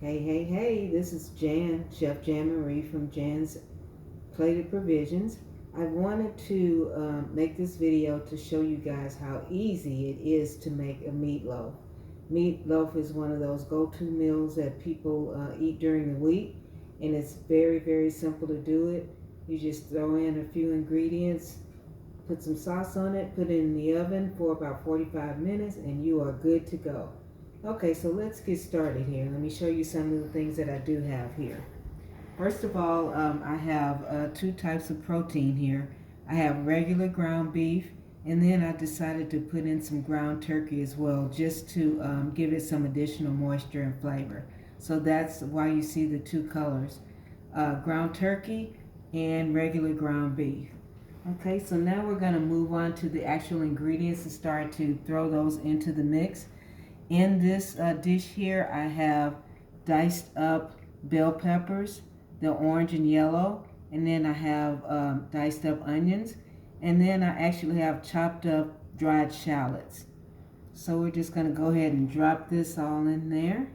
Hey, this is Chef Jan Marie from Jan's Plated Provisions. I wanted to make this video to show you guys how easy it is to make a meatloaf. Meatloaf is one of those go-to meals that people eat during the week, and it's very simple to do it. You just throw in a few ingredients, put some sauce on it, put it in the oven for about 45 minutes, and you are good to go. Okay, so let's get started here. Let me show you some of the things that I do have here. First of all, I have two types of protein here. I have regular ground beef, and then I decided to put in some ground turkey as well, just to give it some additional moisture and flavor. So that's why you see the two colors, ground turkey and regular ground beef. Okay, so now we're going to move on to the actual ingredients and start to throw those into the mix. In this dish here, I have diced up bell peppers, the orange and yellow, and then I have diced up onions, and then I actually have chopped up dried shallots. So we're just going to go ahead and drop this all in there.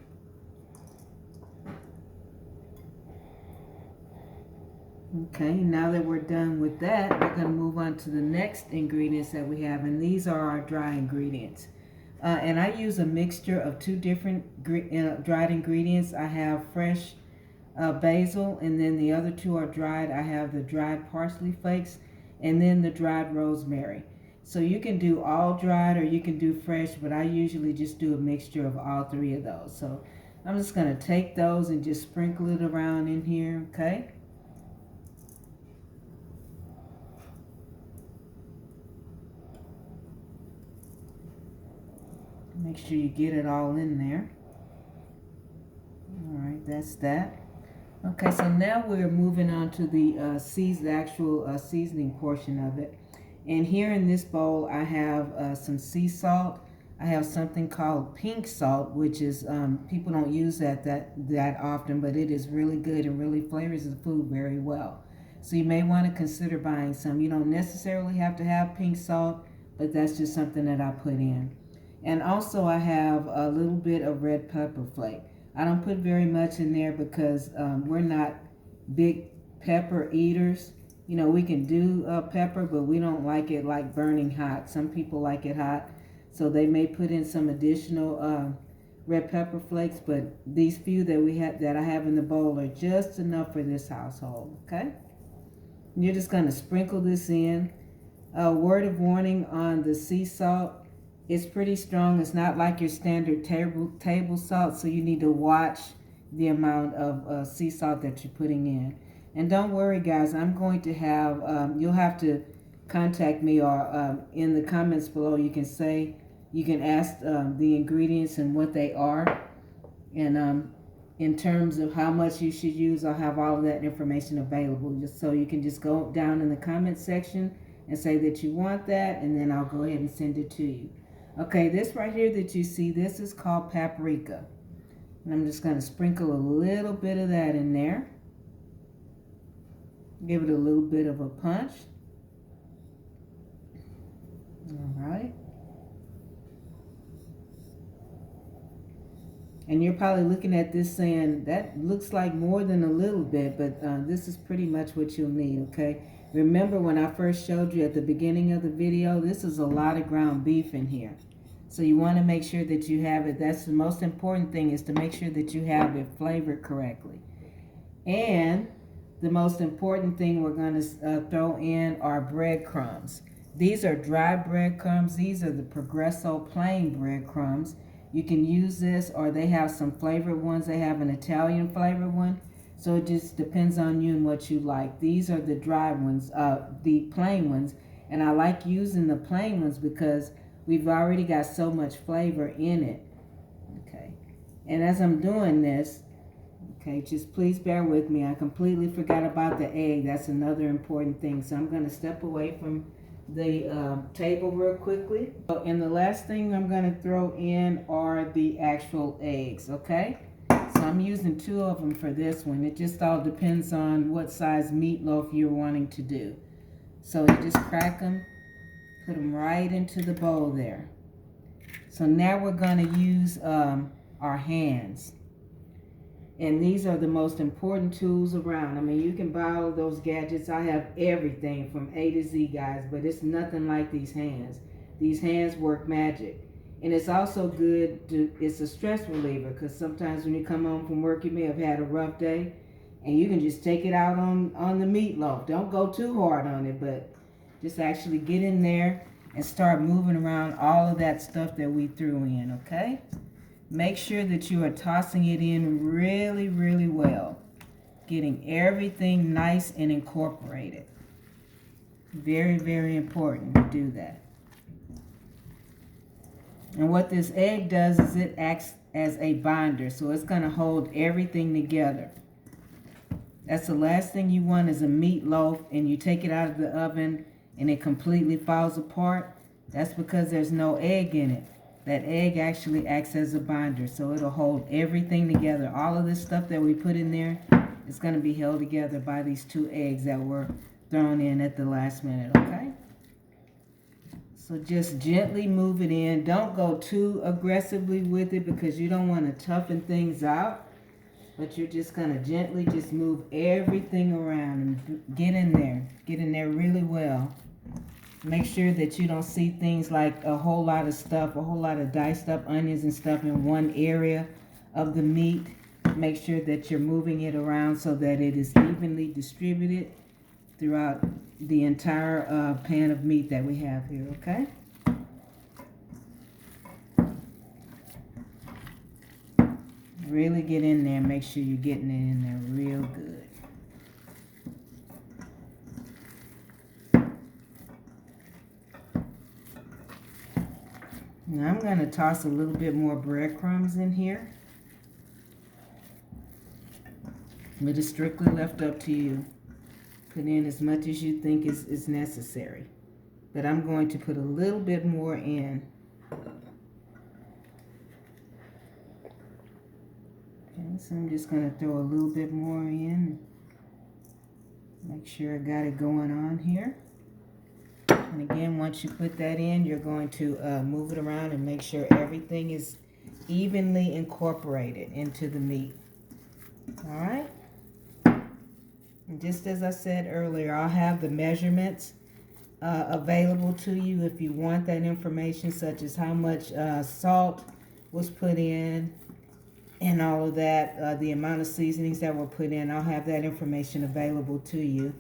Okay, now that we're done with that, we're going to move on to the next ingredients that we have, and these are our dry ingredients. And I use a mixture of two different dried ingredients. I have fresh basil, and then the other two are dried. I have the dried parsley flakes and then the dried rosemary. So you can do all dried or you can do fresh, but I usually just do a mixture of all three of those. So I'm just going to take those and just sprinkle it around in here, okay? Make sure you get it all in there. All right, that's that. Okay, so now we're moving on to the actual seasoning portion of it. And here in this bowl, I have some sea salt. I have something called pink salt, which is, people don't use that often, but it is really good and really flavors the food very well. So you may want to consider buying some. You don't necessarily have to have pink salt, but that's just something that I put in. And also I have a little bit of red pepper flake. I don't put very much in there because we're not big pepper eaters. You know, we can do pepper, but we don't like it like burning hot. Some people like it hot, so they may put in some additional red pepper flakes, but these few that I have in the bowl are just enough for this household, okay? And you're just gonna sprinkle this in. A word of warning on the sea salt. It's pretty strong. It's not like your standard table salt, so you need to watch the amount of sea salt that you're putting in. And don't worry, guys, I'm going to have, you'll have to contact me, or in the comments below you can ask the ingredients and what they are. And in terms of how much you should use, I'll have all of that information available. Just so you can just go down in the comment section and say that you want that, and then I'll go ahead and send it to you. Okay, this right here that you see, this is called paprika. And I'm just going to sprinkle a little bit of that in there. Give it a little bit of a punch. All right. And you're probably looking at this saying, that looks like more than a little bit, but this is pretty much what you'll need, okay? Remember when I first showed you at the beginning of the video, this is a lot of ground beef in here. So you want to make sure that you have it. That's the most important thing, is to make sure that you have it flavored correctly. And the most important thing we're going to throw in are breadcrumbs. These are dry breadcrumbs. These are the Progresso plain breadcrumbs. You can use this, or they have some flavored ones. They have an Italian flavored one. So it just depends on you and what you like. These are the dry ones, the plain ones. And I like using the plain ones because we've already got so much flavor in it. Okay. And as I'm doing this, okay, just please bear with me. I completely forgot about the egg. That's another important thing. So I'm going to step away from the table real quickly. And the last thing I'm going to throw in are the actual eggs, okay? So I'm using 2 of them for this one. It just all depends on what size meatloaf you're wanting to do. So you just crack them, put them right into the bowl there. So now we're going to use our hands. And these are the most important tools around. I mean, you can buy all those gadgets. I have everything from A to Z, guys, but it's nothing like these hands. These hands work magic. And it's also good it's a stress reliever, because sometimes when you come home from work, you may have had a rough day, and you can just take it out on the meatloaf. Don't go too hard on it, but just actually get in there and start moving around all of that stuff that we threw in, okay? Make sure that you are tossing it in really, really well. Getting everything nice and incorporated. Very, very important to do that. And what this egg does is it acts as a binder. So it's going to hold everything together. That's the last thing you want is a meatloaf and you take it out of the oven and it completely falls apart. That's because there's no egg in it. That egg actually acts as a binder, so it'll hold everything together. All of this stuff that we put in there is going to be held together by these 2 eggs that were thrown in at the last minute, okay? So just gently move it in. Don't go too aggressively with it because you don't want to toughen things out. But you're just going to gently just move everything around and get in there. Get in there really well. Make sure that you don't see things like a whole lot of stuff, a whole lot of diced up onions and stuff in one area of the meat. Make sure that you're moving it around so that it is evenly distributed throughout the entire pan of meat that we have here, okay? Really get in there. Make sure you're getting it in there real good. Now I'm going to toss a little bit more breadcrumbs in here. But it's strictly left up to you. Put in as much as you think is necessary. But I'm going to put a little bit more in. Okay, so I'm just going to throw a little bit more in. Make sure I got it going on here. And again, once you put that in, you're going to move it around and make sure everything is evenly incorporated into the meat. All right? And just as I said earlier, I'll have the measurements available to you if you want that information, such as how much salt was put in and all of that, the amount of seasonings that were put in. I'll have that information available to you.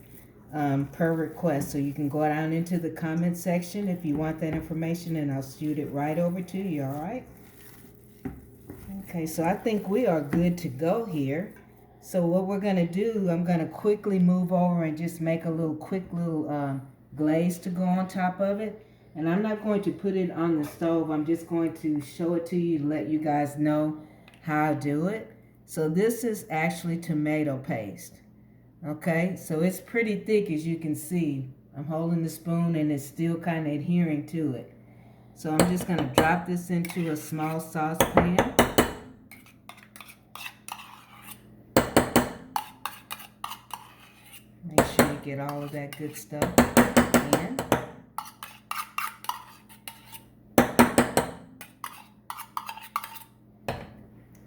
Per request, so you can go down into the comment section if you want that information and I'll shoot it right over to you. All right, okay, so I think we are good to go here. So what we're going to do, I'm going to quickly move over and just make a quick little glaze to go on top of it. And I'm not going to put it on the stove. I'm just going to show it to you to let you guys know how I do it. So this is actually tomato paste. Okay, so it's pretty thick, as you can see. I'm holding the spoon and it's still kind of adhering to it. So I'm just going to drop this into a small saucepan. Make sure you get all of that good stuff in.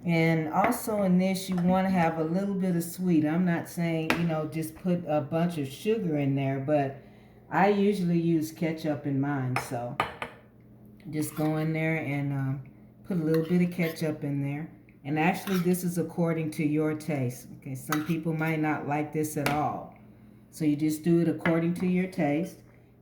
And also in this, you want to have a little bit of sweet. I'm not saying, just put a bunch of sugar in there, but I usually use ketchup in mine. So just go in there and put a little bit of ketchup in there. And actually, this is according to your taste. Okay, some people might not like this at all. So you just do it according to your taste.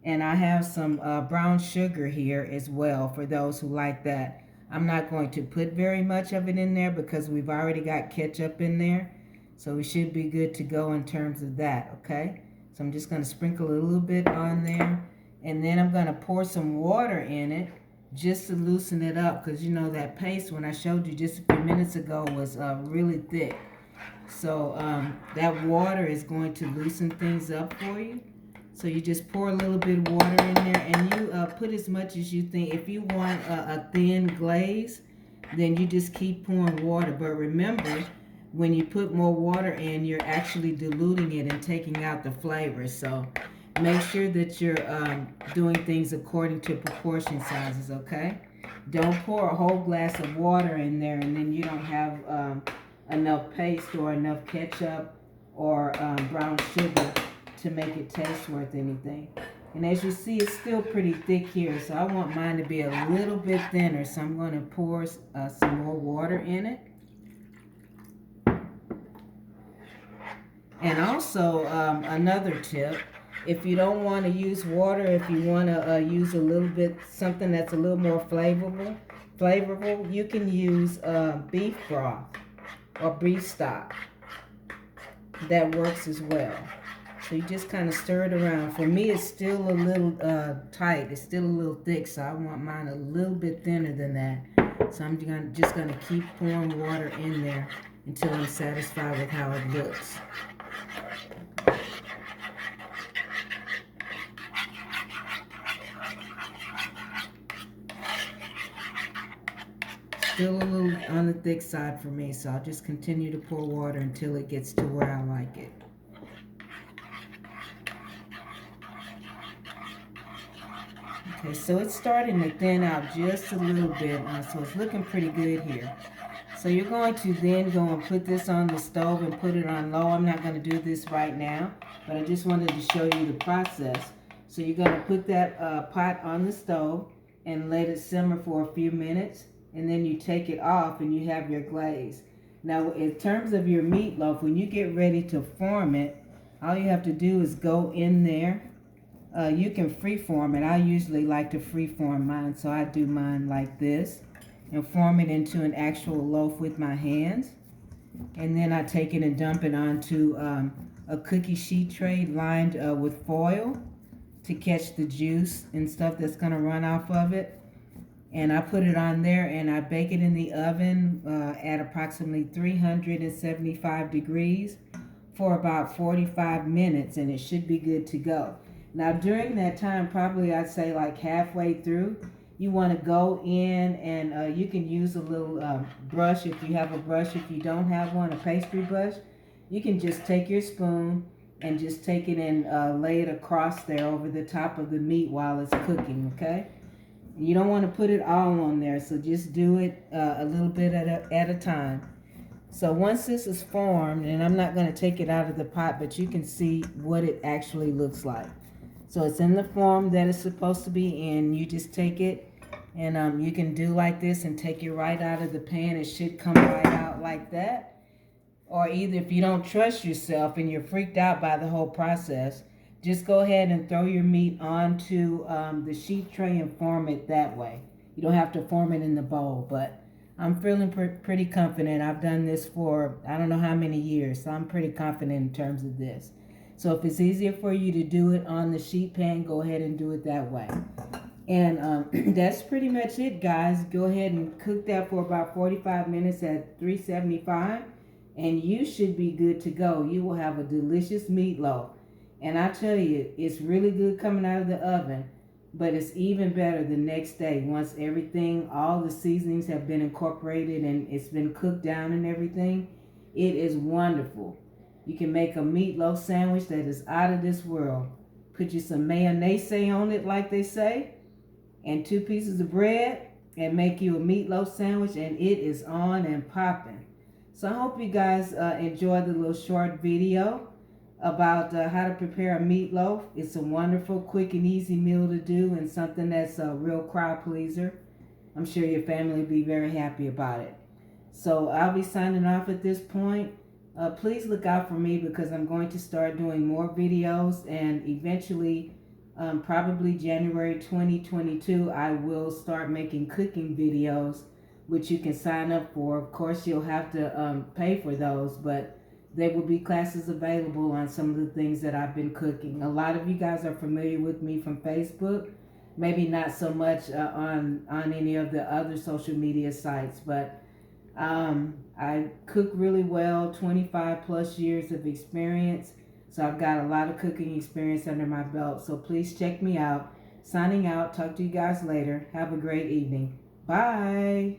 And I have some brown sugar here as well for those who like that. I'm not going to put very much of it in there because we've already got ketchup in there. So we should be good to go in terms of that, okay? So I'm just going to sprinkle a little bit on there. And then I'm going to pour some water in it just to loosen it up. Because that paste, when I showed you just a few minutes ago, was really thick. So that water is going to loosen things up for you. So you just pour a little bit of water in there, and you put as much as you think. If you want a thin glaze, then you just keep pouring water. But remember, when you put more water in, you're actually diluting it and taking out the flavor. So make sure that you're doing things according to proportion sizes, okay? Don't pour a whole glass of water in there and then you don't have enough paste or enough ketchup or brown sugar to make it taste worth anything. And as you see, it's still pretty thick here, so I want mine to be a little bit thinner, so I'm going to pour some more water in it. And also, another tip, if you don't want to use water, if you want to use a little bit, something that's a little more flavorful, you can use beef broth or beef stock. That works as well. So you just kind of stir it around. For me, it's still a little tight. It's still a little thick, so I want mine a little bit thinner than that. So I'm just going to keep pouring water in there until I'm satisfied with how it looks. Still a little on the thick side for me, so I'll just continue to pour water until it gets to where I like it. Okay, so it's starting to thin out just a little bit, so it's looking pretty good here. So you're going to then go and put this on the stove and put it on low. I'm not going to do this right now, but I just wanted to show you the process. So you're going to put that pot on the stove and let it simmer for a few minutes, and then you take it off and you have your glaze. Now, in terms of your meatloaf, when you get ready to form it, all you have to do is go in there. You can freeform it. I usually like to freeform mine, so I do mine like this and form it into an actual loaf with my hands. And then I take it and dump it onto a cookie sheet tray lined with foil to catch the juice and stuff that's going to run off of it. And I put it on there and I bake it in the oven at approximately 375 degrees for about 45 minutes, and it should be good to go. Now during that time, probably I'd say like halfway through, you want to go in and you can use a little brush if you have a brush. If you don't have one, a pastry brush, you can just take your spoon and just take it and lay it across there over the top of the meat while it's cooking, okay? You don't want to put it all on there, so just do it a little bit at a time. So once this is formed, and I'm not going to take it out of the pot, but you can see what it actually looks like. So it's in the form that it's supposed to be in. You just take it, and you can do like this and take it right out of the pan. It should come right out like that. Or either if you don't trust yourself and you're freaked out by the whole process, just go ahead and throw your meat onto the sheet tray and form it that way. You don't have to form it in the bowl, but I'm feeling pretty confident. I've done this for I don't know how many years, so I'm pretty confident in terms of this. So if it's easier for you to do it on the sheet pan, go ahead and do it that way. And that's pretty much it, guys. Go ahead and cook that for about 45 minutes at 375, and you should be good to go. You will have a delicious meatloaf. And I tell you, it's really good coming out of the oven, but it's even better the next day once everything, all the seasonings have been incorporated and it's been cooked down and everything. It is wonderful. You can make a meatloaf sandwich that is out of this world. Put you some mayonnaise on it, like they say, and 2 pieces of bread, and make you a meatloaf sandwich, and it is on and popping. So I hope you guys enjoyed the little short video about how to prepare a meatloaf. It's a wonderful, quick, and easy meal to do, and something that's a real crowd pleaser. I'm sure your family will be very happy about it. So I'll be signing off at this point. Please look out for me because I'm going to start doing more videos, and eventually, probably January 2022, I will start making cooking videos, which you can sign up for. Of course, you'll have to pay for those, but there will be classes available on some of the things that I've been cooking. A lot of you guys are familiar with me from Facebook, maybe not so much on any of the other social media sites, but I cook really well, 25 plus years of experience, so I've got a lot of cooking experience under my belt. So please check me out. Signing out. Talk to you guys later. Have a great evening. Bye.